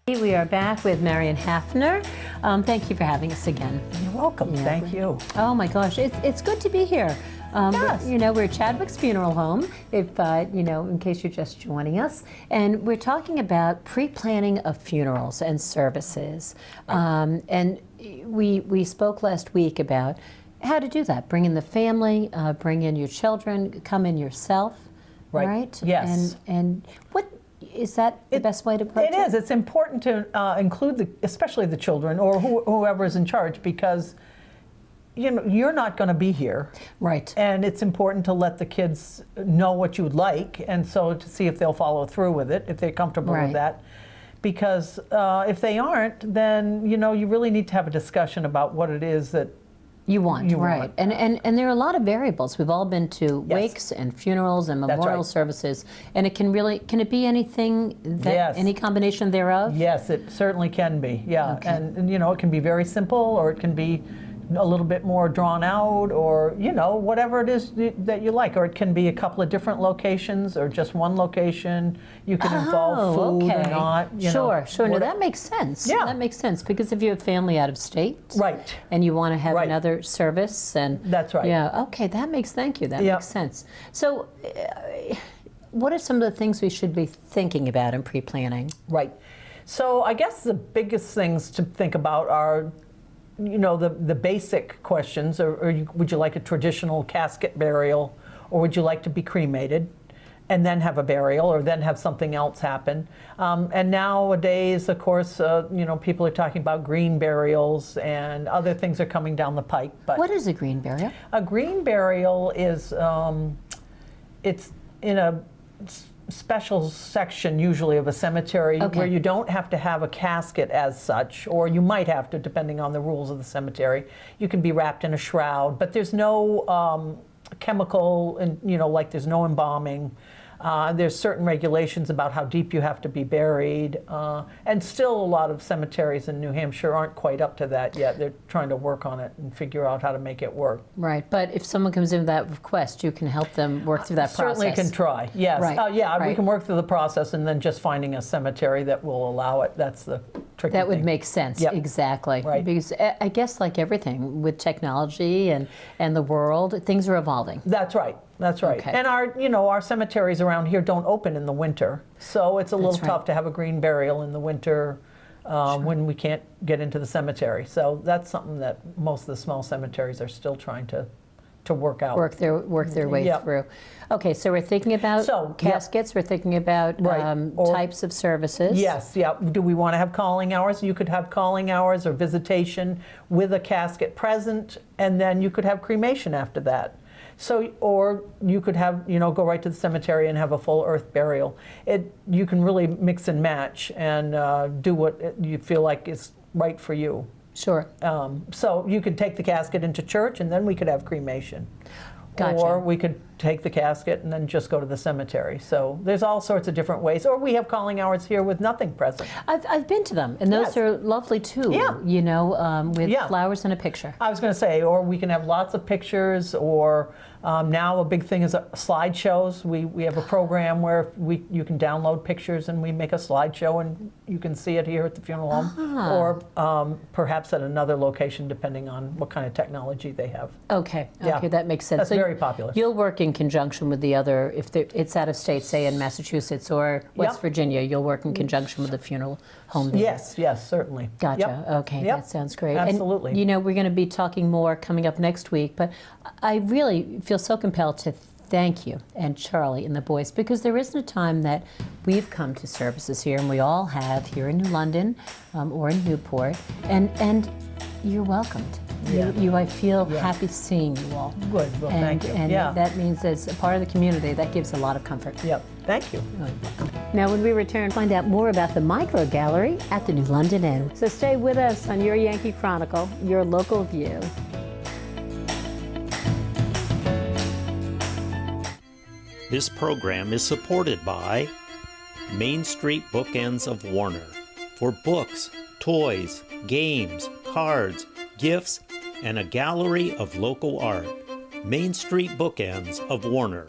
We are back with Marion Hafner. Thank you for having us again. You're welcome. Yeah. Thank you. Oh my gosh, it's good to be here. Yes. We're Chadwick's Funeral Home, if in case you're just joining us, and we're talking about pre-planning of funerals and services. And we spoke last week about how to do that. Bring in the family, bring in your children, come in yourself, right? Yes. And what is that the best way to approach it? It is. It's important to include especially the children or whoever is in charge, because you're not going to be here. Right. And it's important to let the kids know what you would like, and so to see if they'll follow through with it, if they're comfortable with that. Because if they aren't, then you really need to have a discussion about what it is that you want. And there are a lot of variables. We've all been to wakes and funerals and memorial services, and it can it be anything that any combination thereof? Yes, it certainly can be. Yeah. Okay. And it can be very simple, or it can be a little bit more drawn out, or whatever it is that you like, or it can be a couple of different locations or just one location. You can involve food or not. Sure. No, that makes sense. Yeah, that makes sense, because if you have family out of state, right, and you want to have another service, and that's right. Yeah. Okay. Thank you. That makes sense. So, what are some of the things we should be thinking about in pre-planning? Right. So I guess the biggest things to think about are the basic questions, would you like a traditional casket burial, or would you like to be cremated and then have a burial, or then have something else happen? And nowadays, of course, people are talking about green burials, and other things are coming down the pike. But what is a green burial? A green burial is it's in a special section, usually, of a cemetery, where you don't have to have a casket as such, or you might have to, depending on the rules of the cemetery. You can be wrapped in a shroud, but there's no chemical, and like there's no embalming. There's certain regulations about how deep you have to be buried, and still a lot of cemeteries in New Hampshire aren't quite up to that yet. They're trying to work on it and figure out how to make it work. Right, but if someone comes in with that request, you can help them work through that process. Certainly can try, yes. Right. We can work through the process, and then just finding a cemetery that will allow it, that's the tricky thing. That would make sense, exactly. Right. Because I guess, like everything, with technology and the world, things are evolving. That's right. That's right. Okay. And our cemeteries around here don't open in the winter, so it's a little tough to have a green burial in the winter when we can't get into the cemetery. So that's something that most of the small cemeteries are still trying to work out. Work their way through. Okay, so we're thinking about caskets. We're thinking about types of services. Yes. Yeah. Do we want to have calling hours? You could have calling hours or visitation with a casket present, and then you could have cremation after that. So, or you could have, go right to the cemetery and have a full earth burial. You can really mix and match and do what you feel like is right for you. Sure. So you could take the casket into church, and then we could have cremation. Gotcha. Or we could take the casket and then just go to the cemetery. So there's all sorts of different ways. Or we have calling hours here with nothing present. I've been to them, and those are lovely too. Yeah. With flowers and a picture. I was going to say, or we can have lots of pictures, or now a big thing is slideshows. We have a program where you can download pictures, and we make a slideshow, and you can see it here at the funeral home, or perhaps at another location, depending on what kind of technology they have. Okay, that makes sense. That's very popular. You'll work in conjunction with the other, if it's out of state, say in Massachusetts or West Virginia, you'll work in conjunction with the funeral home there. Yes, certainly. Gotcha. Okay, that sounds great. Absolutely. And, we're going to be talking more coming up next week, but I really feel so compelled to thank you and Charlie and the boys, because there isn't a time that we've come to services here, and we all have here in New London or in Newport, and you're welcomed. I feel happy seeing you all. Good. Well, thank you. And that means, as a part of the community, that gives a lot of comfort. Yep. Thank you. Now, when we return, find out more about the Micro Gallery at the New London Inn. So stay with us on Your Yankee Chronicle, your local view. This program is supported by Main Street Bookends of Warner. For books, toys, games, cards, gifts, and a gallery of local art. Main Street Bookends of Warner.